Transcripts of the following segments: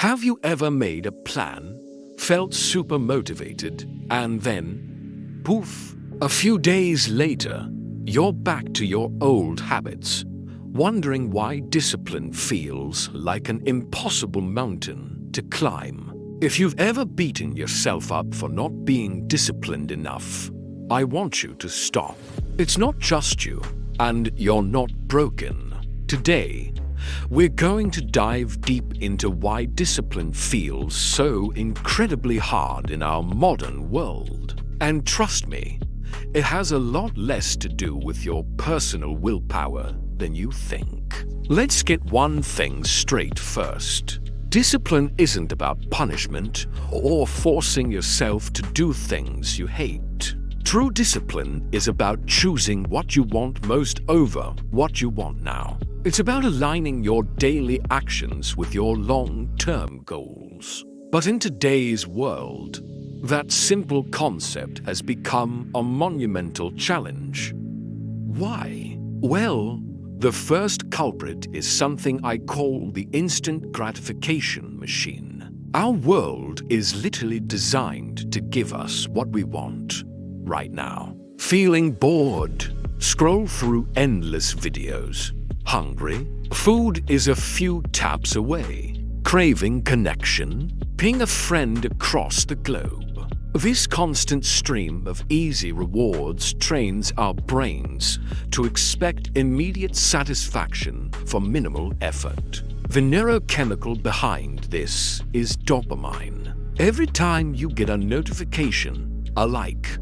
Have you ever made a plan, felt super motivated, and then, poof, a few days later, you're back to your old habits, wondering why discipline feels like an impossible mountain to climb? If you've ever beaten yourself up for not being disciplined enough, I want you to stop. It's not just you, and you're not broken. Today, we're going to dive deep into why discipline feels so incredibly hard in our modern world. And trust me, it has a lot less to do with your personal willpower than you think. Let's get one thing straight first. Discipline isn't about punishment or forcing yourself to do things you hate. True discipline is about choosing what you want most over what you want now. It's about aligning your daily actions with your long-term goals. But in today's world, that simple concept has become a monumental challenge. Why? Well, the first culprit is something I call the instant gratification machine. Our world is literally designed to give us what we want right now. Feeling bored? Scroll through endless videos. Hungry? Food is a few taps away. Craving connection? Ping a friend across the globe. This constant stream of easy rewards trains our brains to expect immediate satisfaction for minimal effort. The neurochemical behind this is dopamine. Every time you get a notification, a like,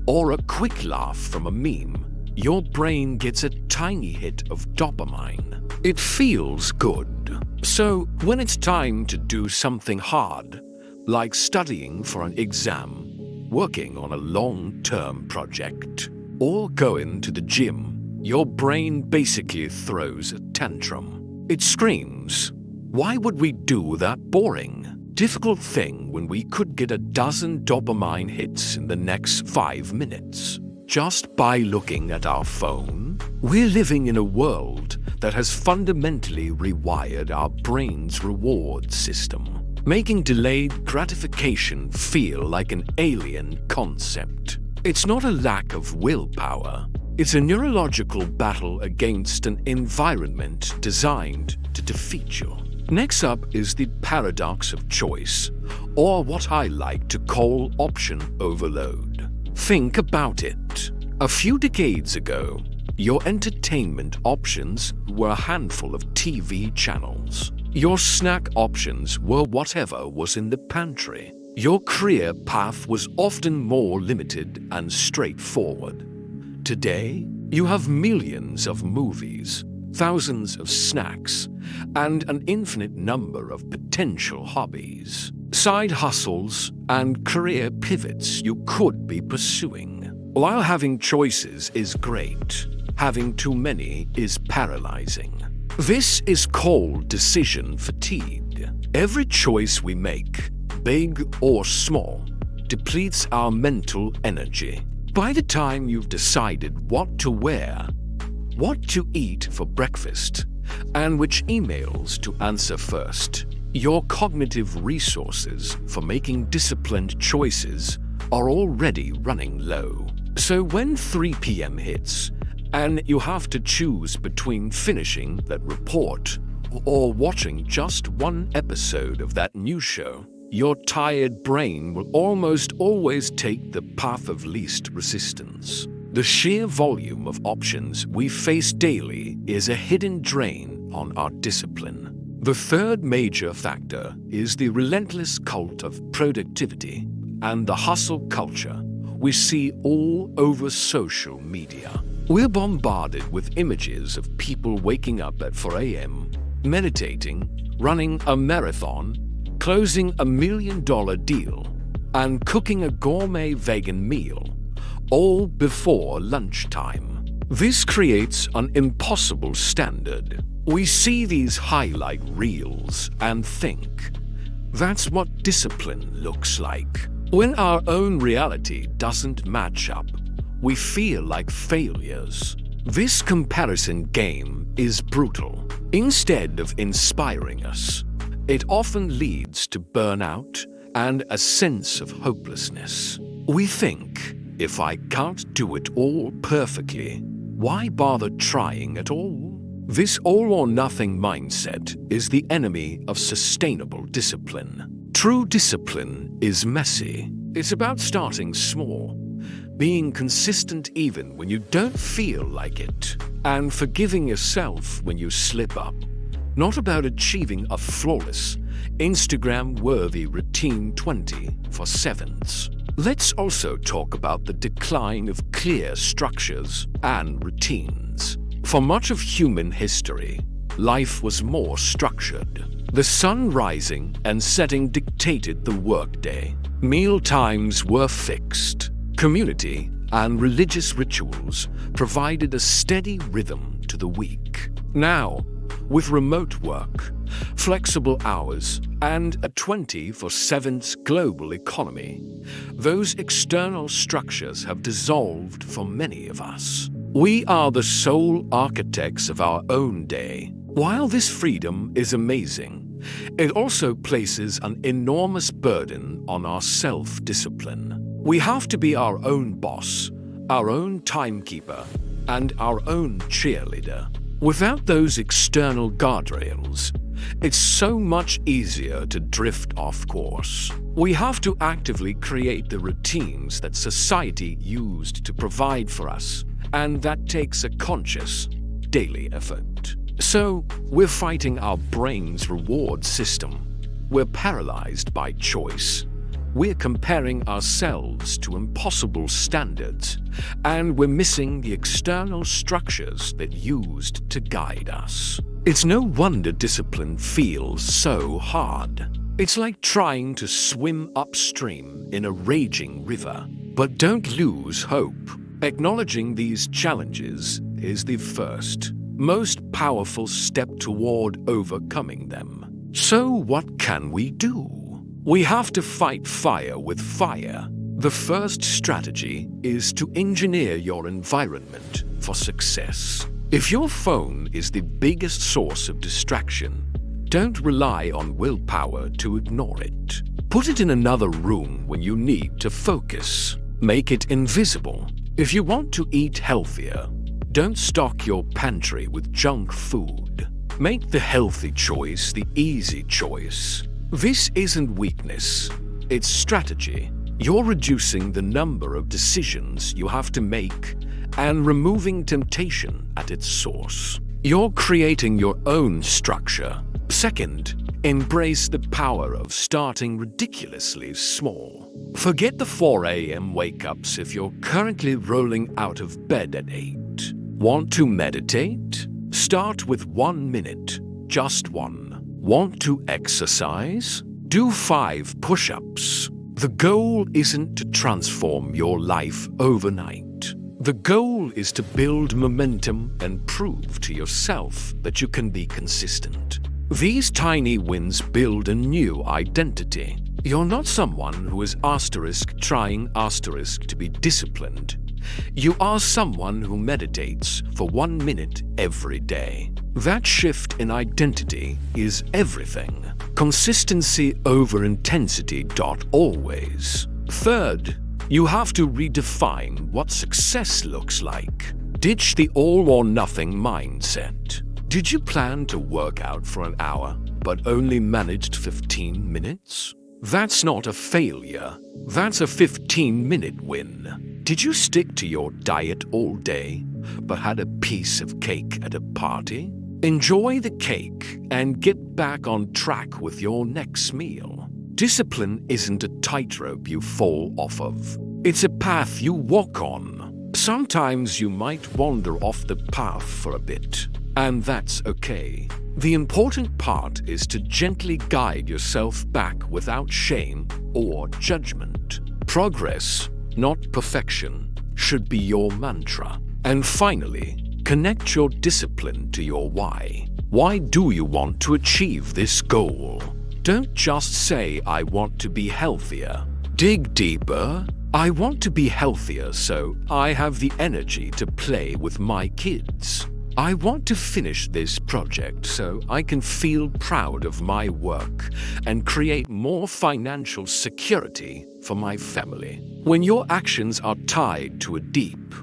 or a quick laugh from a meme, your brain gets a tiny hit of dopamine. It feels good. So when it's time to do something hard, like studying for an exam, working on a long-term project, or going to the gym, your brain basically throws a tantrum. It screams, "Why would we do that boring, difficult thing when we could get a dozen dopamine hits in the next 5 minutes?" Just by looking at our phone, we're living in a world that has fundamentally rewired our brain's reward system, making delayed gratification feel like an alien concept. It's not a lack of willpower. It's a neurological battle against an environment designed to defeat you. Next up is the paradox of choice, or what I like to call option overload. Think about it. A few decades ago, your entertainment options were a handful of TV channels. Your snack options were whatever was in the pantry. Your career path was often more limited and straightforward. Today, you have millions of movies, thousands of snacks, and an infinite number of potential hobbies, side hustles, and career pivots you could be pursuing. While having choices is great, having too many is paralyzing. This is called decision fatigue. Every choice we make, big or small, depletes our mental energy. By the time you've decided what to wear, what to eat for breakfast, and which emails to answer first, your cognitive resources for making disciplined choices are already running low. So when 3 p.m. hits, and you have to choose between finishing that report or watching just one episode of that new show, your tired brain will almost always take the path of least resistance. The sheer volume of options we face daily is a hidden drain on our discipline. The third major factor is the relentless cult of productivity and the hustle culture we see all over social media. We're bombarded with images of people waking up at 4 a.m., meditating, running a marathon, closing $1 million deal, and cooking a gourmet vegan meal, all before lunchtime. This creates an impossible standard. We see these highlight reels and think, that's what discipline looks like. When our own reality doesn't match up, we feel like failures. This comparison game is brutal. Instead of inspiring us, it often leads to burnout and a sense of hopelessness. We think, if I can't do it all perfectly, why bother trying at all? This all-or-nothing mindset is the enemy of sustainable discipline. True discipline is messy. It's about starting small, being consistent even when you don't feel like it, and forgiving yourself when you slip up. Not about achieving a flawless, Instagram-worthy routine 24/7s. Let's also talk about the decline of clear structures and routines. For much of human history, life was more structured. The sun rising and setting dictated the workday. Meal times were fixed. Community and religious rituals provided a steady rhythm to the week. Now, with remote work, flexible hours, and a 24/7 global economy, those external structures have dissolved for many of us. We are the sole architects of our own day. While this freedom is amazing, it also places an enormous burden on our self-discipline. We have to be our own boss, our own timekeeper, and our own cheerleader. Without those external guardrails, it's so much easier to drift off course. We have to actively create the routines that society used to provide for us, and that takes a conscious, daily effort. So, we're fighting our brain's reward system. We're paralyzed by choice. We're comparing ourselves to impossible standards, and we're missing the external structures that used to guide us. It's no wonder discipline feels so hard. It's like trying to swim upstream in a raging river. But don't lose hope. Acknowledging these challenges is the first, most powerful step toward overcoming them. So what can we do? We have to fight fire with fire. The first strategy is to engineer your environment for success. If your phone is the biggest source of distraction, don't rely on willpower to ignore it. Put it in another room when you need to focus. Make it invisible. If you want to eat healthier, don't stock your pantry with junk food. Make the healthy choice the easy choice. This isn't weakness, it's strategy. You're reducing the number of decisions you have to make and removing temptation at its source. You're creating your own structure. Second, embrace the power of starting ridiculously small. Forget the 4 a.m. wake-ups if you're currently rolling out of bed at 8. Want to meditate? Start with 1 minute, just one. Want to exercise? Do 5 push-ups. The goal isn't to transform your life overnight. The goal is to build momentum and prove to yourself that you can be consistent. These tiny wins build a new identity. You're not someone who is trying to be disciplined. You are someone who meditates for 1 minute every day. That shift in identity is everything. Consistency over intensity. Always. Third, you have to redefine what success looks like. Ditch the all-or-nothing mindset. Did you plan to work out for an hour, but only managed 15 minutes? That's not a failure. That's a 15-minute win. Did you stick to your diet all day, but had a piece of cake at a party? Enjoy the cake and get back on track with your next meal. Discipline isn't a tightrope you fall off of. It's a path you walk on. Sometimes you might wander off the path for a bit, and that's okay. The important part is to gently guide yourself back without shame or judgment. Progress, not perfection, should be your mantra. And finally, connect your discipline to your why. Why do you want to achieve this goal? Don't just say, I want to be healthier. Dig deeper. I want to be healthier so I have the energy to play with my kids. I want to finish this project so I can feel proud of my work and create more financial security for my family. When your actions are tied to a deep,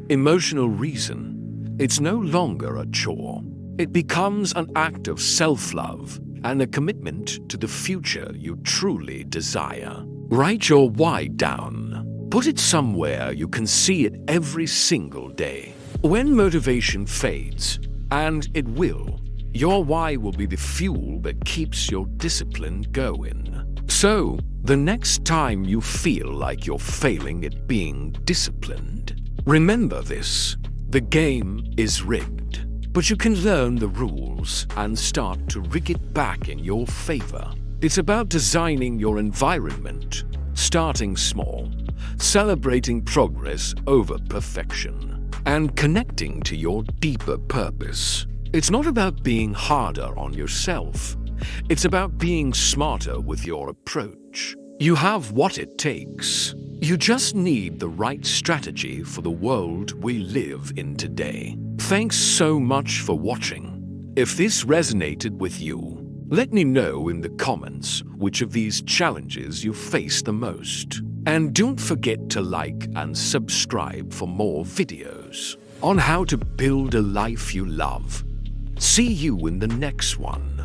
emotional reason, it's no longer a chore. It becomes an act of self-love and a commitment to the future you truly desire. Write your why down. Put it somewhere you can see it every single day. When motivation fades, and it will, your why will be the fuel that keeps your discipline going. So, the next time you feel like you're failing at being disciplined, remember this: the game is rigged, but you can learn the rules and start to rig it back in your favor. It's about designing your environment, starting small, celebrating progress over perfection, and connecting to your deeper purpose. It's not about being harder on yourself. It's about being smarter with your approach. You have what it takes. You just need the right strategy for the world we live in today. Thanks so much for watching. If this resonated with you, let me know in the comments which of these challenges you face the most. And don't forget to like and subscribe for more videos on how to build a life you love. See you in the next one.